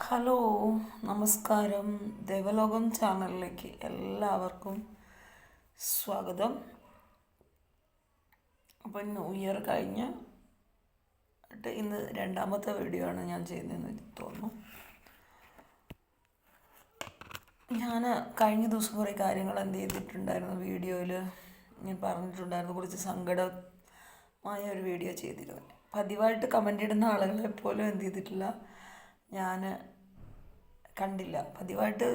Hello, നമസ്കാരം. ദേവലോകം ചാനലിലേക്ക് എല്ലാവർക്കും സ്വാഗതം. അപ്പം ന്യൂ ഇയർ കഴിഞ്ഞ് ഇന്ന് രണ്ടാമത്തെ വീഡിയോ ആണ് ഞാൻ ചെയ്യുന്നതെന്ന് തോന്നുന്നു. ഞാൻ കഴിഞ്ഞ ദിവസം കുറേ കാര്യങ്ങൾ എന്ത് ചെയ്തിട്ടുണ്ടായിരുന്നു, വീഡിയോയിൽ ഞാൻ പറഞ്ഞിട്ടുണ്ടായിരുന്നു. കുറച്ച് സങ്കടമായ ഒരു വീഡിയോ ചെയ്തിരുന്നു. പതിവായിട്ട് കമൻ്റ് ഇടുന്ന ആളുകളെ പോലും എന്ത് ചെയ്തിട്ടില്ല, ഞാൻ കണ്ടില്ല. പതിവായിട്ട്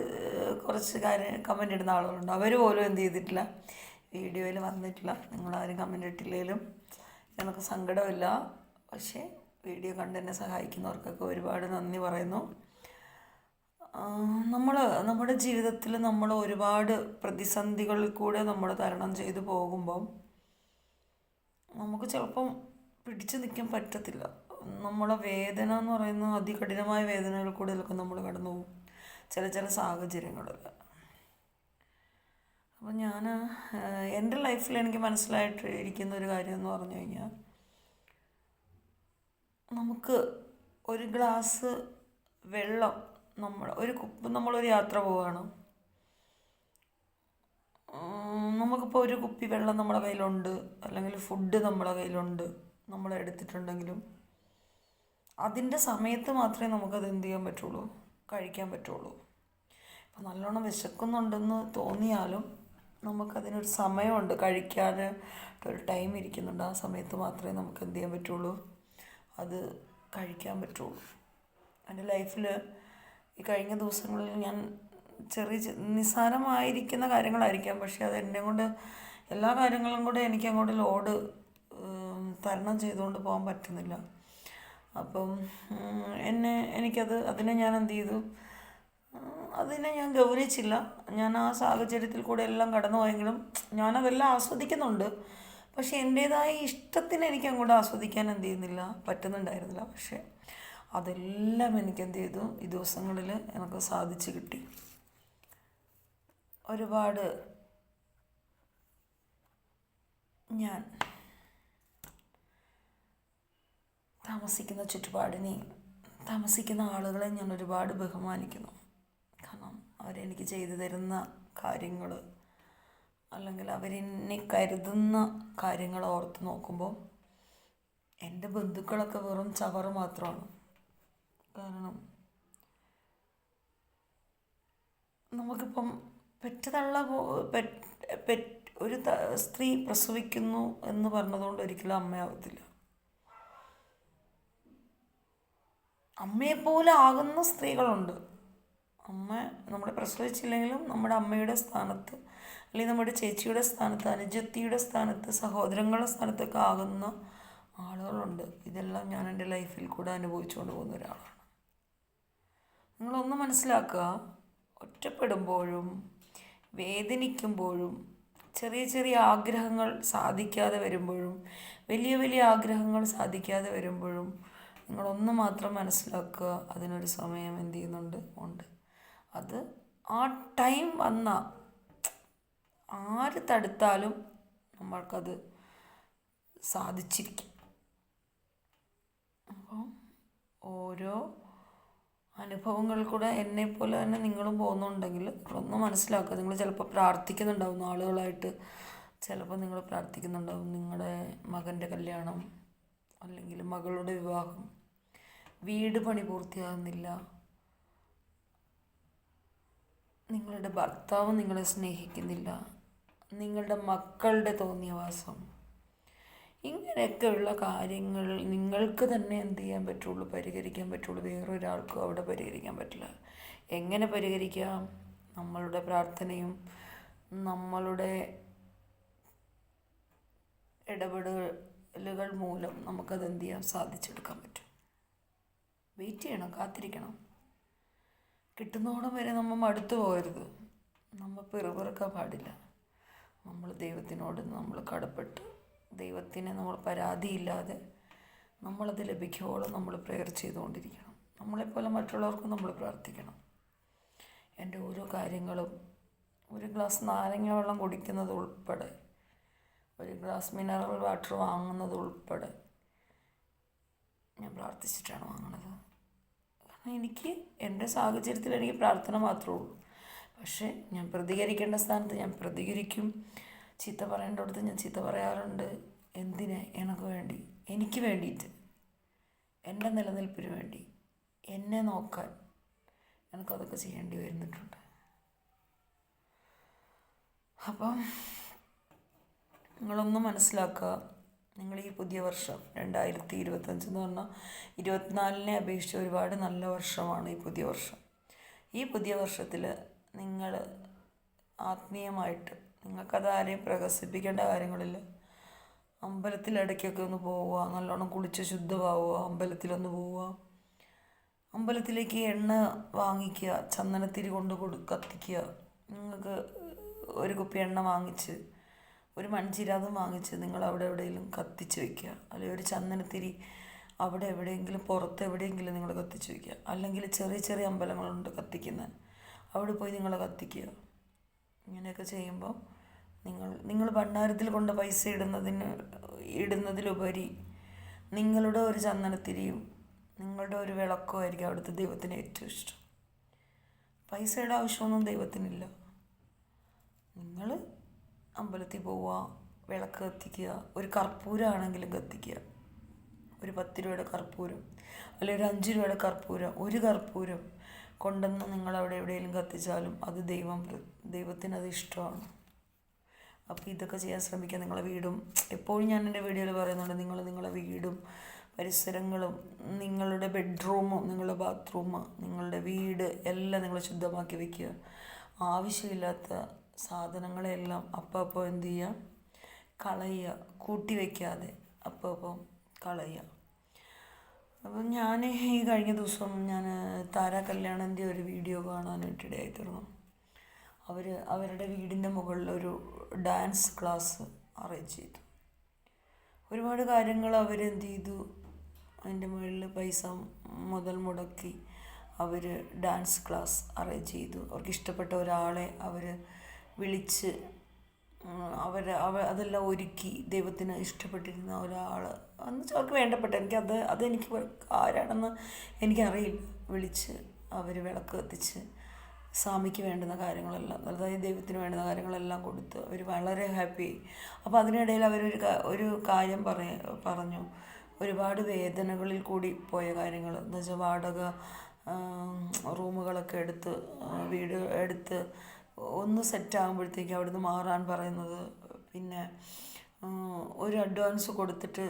കുറച്ച് കമൻ്റ് ഇടുന്ന ആളുകളുണ്ട്, അവർ പോലും എന്ത് ചെയ്തിട്ടില്ല, വീഡിയോയിൽ വന്നിട്ടില്ല. നിങ്ങളാരും കമൻ്റ് ഇട്ടില്ലെങ്കിലും എനിക്ക് സങ്കടമില്ല. പക്ഷേ വീഡിയോ കണ്ട് എന്നെ സഹായിക്കുന്നവർക്കൊക്കെ ഒരുപാട് നന്ദി പറയുന്നു. നമ്മുടെ ജീവിതത്തിൽ നമ്മൾ ഒരുപാട് പ്രതിസന്ധികളിൽ കൂടെ നമ്മൾ തരണം ചെയ്തു പോകുമ്പം നമുക്ക് ചിലപ്പം പിടിച്ചു നിൽക്കാൻ പറ്റത്തില്ല. നമ്മളെ വേദന എന്ന് പറയുന്ന അതികഠിനമായ വേദനകൾ കൂടെയൊക്കെ നമ്മൾ കടന്നു പോകും ചില സാഹചര്യങ്ങളിൽ. അപ്പം ഞാൻ എൻ്റെ ലൈഫിൽ എനിക്ക് മനസ്സിലായിട്ട് ഇരിക്കുന്ന ഒരു കാര്യം എന്ന് പറഞ്ഞു കഴിഞ്ഞാൽ, നമുക്ക് ഒരു ഗ്ലാസ് വെള്ളം, നമ്മളൊരു യാത്ര പോവുകയാണ്. നമുക്കിപ്പോൾ ഒരു കുപ്പി വെള്ളം നമ്മുടെ കയ്യിലുണ്ട്, അല്ലെങ്കിൽ ഫുഡ് നമ്മുടെ കയ്യിലുണ്ട്, നമ്മൾ എടുത്തിട്ടുണ്ടെങ്കിലും അതിൻ്റെ സമയത്ത് മാത്രമേ നമുക്കത് എന്ത് ചെയ്യാൻ പറ്റുള്ളൂ, കഴിക്കാൻ പറ്റുള്ളൂ. ഇപ്പം നല്ലോണം വിശക്കുന്നുണ്ടെന്ന് തോന്നിയാലും നമുക്കതിനൊരു സമയമുണ്ട്, കഴിക്കാനായിട്ടൊരു ടൈം ഇരിക്കുന്നുണ്ട്. ആ സമയത്ത് മാത്രമേ നമുക്ക് എന്ത് ചെയ്യാൻ പറ്റുള്ളൂ, അത് കഴിക്കാൻ പറ്റുള്ളൂ. എൻ്റെ ലൈഫിൽ ഈ കഴിഞ്ഞ ദിവസങ്ങളിൽ ഞാൻ നിസ്സാരമായിരിക്കുന്ന കാര്യങ്ങളായിരിക്കാം, പക്ഷേ അത് എന്നെ കൊണ്ട് എല്ലാ കാര്യങ്ങളും കൂടെ എനിക്ക് അങ്ങോട്ട് ലോഡ് തരണം ചെയ്തുകൊണ്ട് പോകാൻ പറ്റുന്നില്ല. അപ്പം അതിനെ ഞാൻ എന്ത് ചെയ്തു, അതിനെ ഞാൻ ഗൗനിച്ചില്ല. ഞാൻ ആ സാഹചര്യത്തിൽ കൂടെ എല്ലാം കടന്നു പോയെങ്കിലും ഞാനതെല്ലാം ആസ്വദിക്കുന്നുണ്ട്. പക്ഷേ എൻ്റേതായ ഇഷ്ടത്തിന് എനിക്ക് അങ്ങോട്ട് ആസ്വദിക്കാൻ എന്ത് ചെയ്യുന്നില്ല, പറ്റുന്നുണ്ടായിരുന്നില്ല. പക്ഷേ അതെല്ലാം എനിക്ക് എന്ത് ചെയ്തു, ഈ ദിവസങ്ങളിൽ എനിക്ക് സാധിച്ചു കിട്ടി. ഒരുപാട് ഞാൻ താമസിക്കുന്ന ചുറ്റുപാടിനെയും താമസിക്കുന്ന ആളുകളെ ഞാൻ ഒരുപാട് ബഹുമാനിക്കുന്നു. കാരണം അവരെനിക്ക് ചെയ്തു തരുന്ന കാര്യങ്ങൾ, അല്ലെങ്കിൽ അവരെന്നെ കരുതുന്ന കാര്യങ്ങൾ ഓർത്ത് നോക്കുമ്പോൾ എൻ്റെ ബന്ധുക്കളൊക്കെ വെറും ചവറ് മാത്രമാണ്. കാരണം നമുക്കിപ്പം ഒരു സ്ത്രീ പ്രസവിക്കുന്നു എന്ന് പറഞ്ഞതുകൊണ്ട് ഒരിക്കലും അമ്മയാവത്തില്ല. അമ്മയെപ്പോലെ ആകുന്ന സ്ത്രീകളുണ്ട്. അമ്മ നമ്മളെ പ്രസവിച്ചില്ലെങ്കിലും നമ്മുടെ അമ്മയുടെ സ്ഥാനത്ത്, അല്ലെങ്കിൽ നമ്മുടെ ചേച്ചിയുടെ സ്ഥാനത്ത്, അനുജത്തിയുടെ സ്ഥാനത്ത്, സഹോദരങ്ങളുടെ സ്ഥാനത്തൊക്കെ ആകുന്ന ആളുകളുണ്ട്. ഇതെല്ലാം ഞാൻ എൻ്റെ ലൈഫിൽ കൂടെ അനുഭവിച്ചുകൊണ്ട് പോകുന്ന ഒരാളാണ്. നിങ്ങളൊന്ന് മനസ്സിലാക്കുക, ഒറ്റപ്പെടുമ്പോഴും വേദനിക്കുമ്പോഴും ചെറിയ ചെറിയ ആഗ്രഹങ്ങൾ സാധിക്കാതെ വരുമ്പോഴും വലിയ വലിയ ആഗ്രഹങ്ങൾ സാധിക്കാതെ വരുമ്പോഴും നിങ്ങളൊന്ന് മാത്രം മനസ്സിലാക്കുക, അതിനൊരു സമയം എന്ത് ചെയ്യുന്നുണ്ട്. അത് ആ ടൈം വന്ന ആര് തടുത്താലും നമ്മൾക്കത് സാധിച്ചിരിക്കും. അപ്പം ഓരോ അനുഭവങ്ങൾ കൂടെ എന്നെപ്പോലെ തന്നെ നിങ്ങളും പോകുന്നുണ്ടെങ്കിൽ ഒന്ന് മനസ്സിലാക്കുക. നിങ്ങൾ ചിലപ്പോൾ പ്രാർത്ഥിക്കുന്നുണ്ടാവും, നാളുകളായിട്ട് ചിലപ്പോൾ നിങ്ങൾ പ്രാർത്ഥിക്കുന്നുണ്ടാവും, നിങ്ങളുടെ മകൻ്റെ കല്യാണം അല്ലെങ്കിൽ മകളുടെ വിവാഹം, വീട് പണി പൂർത്തിയാകുന്നില്ല, നിങ്ങളുടെ ഭർത്താവ് നിങ്ങളെ സ്നേഹിക്കുന്നില്ല, നിങ്ങളുടെ മക്കളുടെ തോന്നിയവാസം, ഇങ്ങനെയൊക്കെയുള്ള കാര്യങ്ങൾ നിങ്ങൾക്ക് തന്നെ എന്ത് ചെയ്യാൻ പറ്റുള്ളൂ, പരിഹരിക്കാൻ പറ്റുള്ളൂ. വേറൊരാൾക്കും അവിടെ പരിഹരിക്കാൻ പറ്റില്ല. എങ്ങനെ പരിഹരിക്കാം? നമ്മളുടെ പ്രാർത്ഥനയും നമ്മളുടെ ഇടപെടലുകൾ മൂലം നമുക്കത് എന്ത് ചെയ്യാൻ സാധിച്ചെടുക്കാൻ പറ്റും. വെയിറ്റ് ചെയ്യണം, കാത്തിരിക്കണം. കിട്ടുന്നോളം വരെ നമ്മൾ മടുത്തു പോകരുത്. നമ്മൾ പിറുപിറുക്കാൻ പാടില്ല. നമ്മൾ ദൈവത്തിനോട് നമ്മൾ കടപ്പെട്ട് ദൈവത്തിന് നമ്മൾ പരാതിയില്ലാതെ നമ്മളത് ലഭിക്കുവോളം നമ്മൾ പ്രെയർ ചെയ്തുകൊണ്ടിരിക്കണം. നമ്മളെപ്പോലെ മറ്റുള്ളവർക്കും നമ്മൾ പ്രാർത്ഥിക്കണം. എൻ്റെ ഓരോ കാര്യങ്ങളും, ഒരു ഗ്ലാസ് നാരങ്ങ വെള്ളം കുടിക്കുന്നത് ഉൾപ്പെടെ, ഒരു ഗ്ലാസ് മിനറൽ വാട്ടർ വാങ്ങുന്നത് ഉൾപ്പെടെ ഞാൻ പ്രാർത്ഥിച്ചിട്ടാണ് വാങ്ങുന്നത്. എനിക്ക് എൻ്റെ സാഹചര്യത്തിൽ എനിക്ക് പ്രാർത്ഥന മാത്രമേ ഉള്ളൂ. പക്ഷേ ഞാൻ പ്രതികരിക്കേണ്ട സ്ഥാനത്ത് ഞാൻ പ്രതികരിക്കും, ചീത്ത പറയേണ്ടടുത്ത് ഞാൻ ചീത്ത പറയാറുണ്ട്. എന്തിന്? എനിക്ക് വേണ്ടിയിട്ട്, എൻ്റെ നിലനിൽപ്പിന് വേണ്ടി, എന്നെ നോക്കാൻ എനിക്കതൊക്കെ ചെയ്യേണ്ടി വരുന്നിട്ടുണ്ട്. അപ്പം നിങ്ങളൊന്ന് മനസ്സിലാക്കുക, നിങ്ങൾ ഈ പുതിയ വർഷം 2025 എന്ന് പറഞ്ഞാൽ 24-നെ അപേക്ഷിച്ച് ഒരുപാട് നല്ല വർഷമാണ് ഈ പുതിയ വർഷം. ഈ പുതിയ വർഷത്തിൽ നിങ്ങൾ ആത്മീയമായിട്ട്, നിങ്ങൾക്കത് ആരെയും പ്രകസിപ്പിക്കേണ്ട കാര്യങ്ങളില്ല. അമ്പലത്തിലിടയ്ക്കൊക്കെ ഒന്ന് പോവുക, നല്ലോണം കുളിച്ച് ശുദ്ധമാവുക, അമ്പലത്തിലൊന്ന് പോവുക, അമ്പലത്തിലേക്ക് എണ്ണ വാങ്ങിക്കുക, ചന്ദനത്തിരി കൊണ്ട് കത്തിക്കുക. നിങ്ങൾക്ക് ഒരു കുപ്പി എണ്ണ വാങ്ങിച്ച്, ഒരു മൺചിരാതും വാങ്ങിച്ച് നിങ്ങൾ അവിടെ എവിടെയെങ്കിലും കത്തിച്ച് വയ്ക്കുക. അല്ലെങ്കിൽ ഒരു ചന്ദനത്തിരി അവിടെ എവിടെയെങ്കിലും പുറത്ത് എവിടെയെങ്കിലും നിങ്ങൾ കത്തിച്ച് വയ്ക്കുക. അല്ലെങ്കിൽ ചെറിയ ചെറിയ അമ്പലങ്ങളുണ്ട് കത്തിക്കുന്നത്, അവിടെ പോയി നിങ്ങൾ കത്തിക്കുക. ഇങ്ങനെയൊക്കെ ചെയ്യുമ്പോൾ നിങ്ങൾ ഭണ്ഡാരത്തിൽ കൊണ്ട് പൈസ ഇടുന്നതിലുപരി നിങ്ങളുടെ ഒരു ചന്ദനത്തിരിയും നിങ്ങളുടെ ഒരു വിളക്കോ ആയിരിക്കും അവിടുത്തെ ദൈവത്തിന് ഏറ്റവും ഇഷ്ടം. പൈസയുടെ ആവശ്യമൊന്നും ദൈവത്തിനില്ല. നിങ്ങൾ അമ്പലത്തിൽ പോവുക, വിളക്ക് കത്തിക്കുക, ഒരു കർപ്പൂരമാണെങ്കിലും കത്തിക്കുക. ഒരു 10 രൂപയുടെ കർപ്പൂരം അല്ലെങ്കിൽ ഒരു 5 രൂപയുടെ കർപ്പൂരം, ഒരു കർപ്പൂരം കൊണ്ടുവന്ന് നിങ്ങളവിടെ എവിടെയെങ്കിലും കത്തിച്ചാലും അത് ദൈവത്തിനത് ഇഷ്ടമാണ്. അപ്പോൾ ഇതൊക്കെ ചെയ്യാൻ ശ്രമിക്കുക. നിങ്ങളെ വീടും, എപ്പോഴും ഞാൻ എൻ്റെ വീഡിയോയിൽ പറയുന്നുണ്ട്, നിങ്ങളെ വീടും പരിസരങ്ങളും നിങ്ങളുടെ ബെഡ്റൂമും നിങ്ങളുടെ ബാത്റൂം നിങ്ങളുടെ വീട് എല്ലാം നിങ്ങൾ ശുദ്ധമാക്കി വയ്ക്കുക. ആവശ്യമില്ലാത്ത സാധനങ്ങളെല്ലാം അപ്പോൾ എന്ത് ചെയ്യുക? കളയുക. കൂട്ടി വയ്ക്കാതെ അപ്പോൾ കളയുക. അപ്പം ഞാൻ ഈ കഴിഞ്ഞ ദിവസം ഞാൻ താരാ കല്യാണൻ്റെ ഒരു വീഡിയോ കാണാനായിട്ടിടയായി തീർന്നു. അവരുടെ വീടിൻ്റെ മുകളിലൊരു ഡാൻസ് ക്ലാസ് അറേഞ്ച് ചെയ്തു. ഒരുപാട് കാര്യങ്ങൾ അവരെന്ത് ചെയ്തു, അതിൻ്റെ മുകളിൽ പൈസ മുതൽ മുടക്കി അവർ ഡാൻസ് ക്ലാസ് അറേഞ്ച് ചെയ്തു. അവർക്ക് ഇഷ്ടപ്പെട്ട ഒരാളെ അവർ വിളിച്ച് അതെല്ലാം ഒരുക്കി, ദൈവത്തിന് ഇഷ്ടപ്പെട്ടിരുന്ന ഒരാൾ എന്ന് വെച്ചാൽ അവർക്ക് വേണ്ടപ്പെട്ട, അതെനിക്ക് ആരാണെന്ന് എനിക്കറിയില്ല, വിളിച്ച് അവർ വിളക്ക് കത്തിച്ച് സ്വാമിക്ക് വേണ്ടുന്ന കാര്യങ്ങളെല്ലാം, അതായത് ദൈവത്തിന് വേണ്ടുന്ന കാര്യങ്ങളെല്ലാം കൊടുത്ത് അവർ വളരെ ഹാപ്പി. അപ്പോൾ അതിനിടയിൽ ഒരു കാര്യം പറഞ്ഞു. ഒരുപാട് വേദനകളിൽ കൂടി പോയ കാര്യങ്ങൾ എന്ന് വെച്ചാൽ വാടക റൂമുകളൊക്കെ വീട് എടുത്ത് ഒന്ന് സെറ്റാകുമ്പോഴത്തേക്ക് അവിടുന്ന് മാറാൻ പറയുന്നത്, പിന്നെ ഒരു അഡ്വാൻസ് കൊടുത്തിട്ട്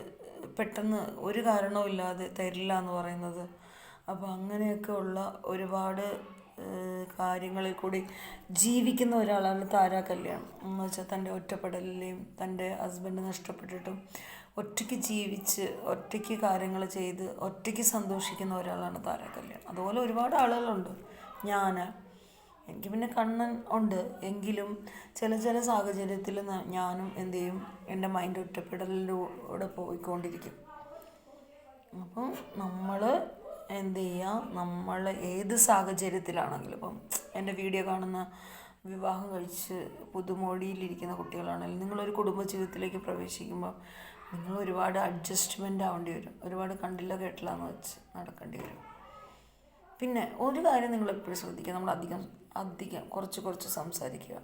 പെട്ടെന്ന് ഒരു കാരണവും ഇല്ലാതെ തരില്ല എന്ന് പറയുന്നത്. അപ്പോൾ അങ്ങനെയൊക്കെ ഉള്ള ഒരുപാട് കാര്യങ്ങളിൽ കൂടി ജീവിക്കുന്ന ഒരാളാണ് താരാ കല്യാണം. എന്ന് വെച്ചാൽ തൻ്റെ ഒറ്റപ്പെടലിലെയും തൻ്റെ ഹസ്ബൻഡ് നഷ്ടപ്പെട്ടിട്ടും ഒറ്റയ്ക്ക് ജീവിച്ച് ഒറ്റയ്ക്ക് കാര്യങ്ങൾ ചെയ്ത് ഒറ്റയ്ക്ക് സന്തോഷിക്കുന്ന ഒരാളാണ് താരാ കല്യാണം. അതുപോലെ ഒരുപാട് ആളുകളുണ്ട്. എനിക്ക് പിന്നെ കണ്ണൻ ഉണ്ട്, എങ്കിലും ചില സാഹചര്യത്തിൽ ഞാനും എന്ത് ചെയ്യും, എൻ്റെ മൈൻഡ് ഒറ്റപ്പെടലിലൂടെ പോയിക്കൊണ്ടിരിക്കും. അപ്പം നമ്മൾ എന്ത് ചെയ്യുക, നമ്മൾ ഏത് സാഹചര്യത്തിലാണെങ്കിലും, ഇപ്പം എൻ്റെ വീഡിയോ കാണുന്ന വിവാഹം കഴിച്ച് പുതുമോടിയിലിരിക്കുന്ന കുട്ടികളാണെങ്കിലും നിങ്ങളൊരു കുടുംബജീവിതത്തിലേക്ക് പ്രവേശിക്കുമ്പോൾ നിങ്ങൾ ഒരുപാട് അഡ്ജസ്റ്റ്മെൻ്റ് ആവേണ്ടി വരും. ഒരുപാട് കണ്ടില്ല കേട്ടില്ല എന്ന് വെച്ച് നടക്കേണ്ടി വരും. പിന്നെ ഒരു കാര്യം നിങ്ങൾ എപ്പോഴും ശ്രദ്ധിക്കുക, നമ്മൾ അധികം കുറച്ച് സംസാരിക്കുക,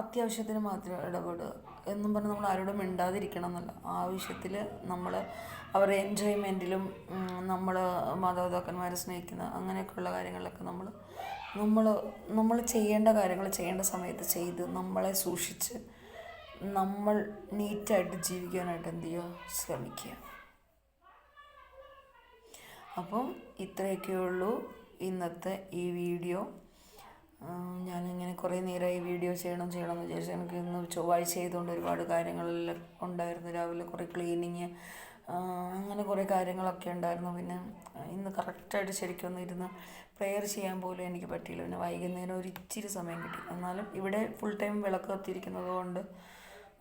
അത്യാവശ്യത്തിന് മാത്രം ഇടപെടുക എന്നും പറഞ്ഞ് നമ്മൾ ആരോടും മിണ്ടാതിരിക്കണം എന്നല്ല. ആവശ്യത്തിൽ നമ്മൾ അവരുടെ എൻജോയ്മെൻറ്റിലും നമ്മൾ മാതാപിതാക്കന്മാരെ സ്നേഹിക്കുന്ന അങ്ങനെയൊക്കെയുള്ള കാര്യങ്ങളിലൊക്കെ നമ്മൾ ചെയ്യേണ്ട കാര്യങ്ങൾ ചെയ്യേണ്ട സമയത്ത് ചെയ്ത് നമ്മളെ സൂക്ഷിച്ച് നമ്മൾ നീറ്റായിട്ട് ജീവിക്കാനായിട്ട് എന്ത് ചെയ്യുക, ശ്രമിക്കുക. അപ്പം ഇത്രയൊക്കെയുള്ളൂ ഇന്നത്തെ ഈ വീഡിയോ. ഞാനിങ്ങനെ കുറേ നേരമായി വീഡിയോ ചെയ്യണമെന്ന് വിചാരിച്ചു. എനിക്ക് ഇന്ന് ചൊവ്വാഴ്ച ചെയ്തുകൊണ്ട് ഒരുപാട് കാര്യങ്ങളെല്ലാം ഉണ്ടായിരുന്നു. രാവിലെ കുറേ ക്ലീനിങ് അങ്ങനെ കുറേ കാര്യങ്ങളൊക്കെ ഉണ്ടായിരുന്നു. പിന്നെ ഇന്ന് കറക്റ്റായിട്ട് ശരിക്കും ഇരുന്ന് പ്രെയർ ചെയ്യാൻ പോലും എനിക്ക് പറ്റിയില്ല. പിന്നെ വൈകുന്നേരം ഒരു ഇച്ചിരി സമയം കിട്ടി. എന്നാലും ഇവിടെ ഫുൾ ടൈം വിളക്ക് കത്തിയിരിക്കുന്നത് കൊണ്ട്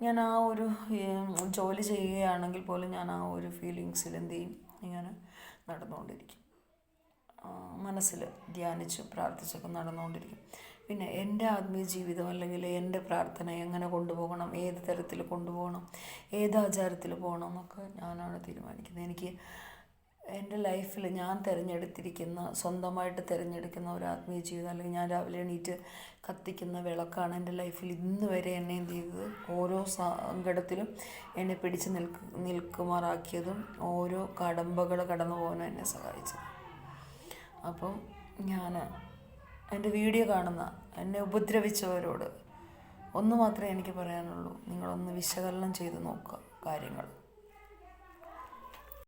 ഞാൻ ആ ഒരു ജോലി ചെയ്യുകയാണെങ്കിൽ പോലും ഞാൻ ആ ഒരു ഫീലിങ്സിൽ എന്ത് ചെയ്യും, ഇങ്ങനെ നടന്നുകൊണ്ടിരിക്കും. മനസ്സിൽ ധ്യാനിച്ചും പ്രാർത്ഥിച്ചൊക്കെ നടന്നുകൊണ്ടിരിക്കും. പിന്നെ എൻ്റെ ആത്മീയ ജീവിതം അല്ലെങ്കിൽ എൻ്റെ പ്രാർത്ഥന എങ്ങനെ കൊണ്ടുപോകണം, ഏത് തരത്തിൽ കൊണ്ടുപോകണം, ഏത് ആചാരത്തിൽ പോകണം എന്നൊക്കെ ഞാനാണ് തീരുമാനിക്കുന്നത്. എനിക്ക് എൻ്റെ ലൈഫിൽ ഞാൻ തിരഞ്ഞെടുത്തിരിക്കുന്ന സ്വന്തമായിട്ട് തിരഞ്ഞെടുക്കുന്ന ഒരു ആത്മീയ ജീവിതം, അല്ലെങ്കിൽ ഞാൻ രാവിലെ എണീറ്റ് കത്തിക്കുന്ന വിളക്കാണ് എൻ്റെ ലൈഫിൽ ഇന്ന് വരെ എന്നെ എന്ത് ചെയ്തത്, ഓരോ സങ്കടത്തിലും എന്നെ പിടിച്ച് നിൽക്കുമാറാക്കിയതും ഓരോ കടമ്പകൾ കടന്നു പോകാനും എന്നെ സഹായിച്ചത്. അപ്പം ഞാൻ എൻ്റെ വീഡിയോ കാണുന്ന എന്നെ ഉപദ്രവിച്ചവരോട് ഒന്ന് മാത്രമേ എനിക്ക് പറയാനുള്ളൂ, നിങ്ങളൊന്ന് വിശകലനം ചെയ്ത് നോക്കുക കാര്യങ്ങൾ.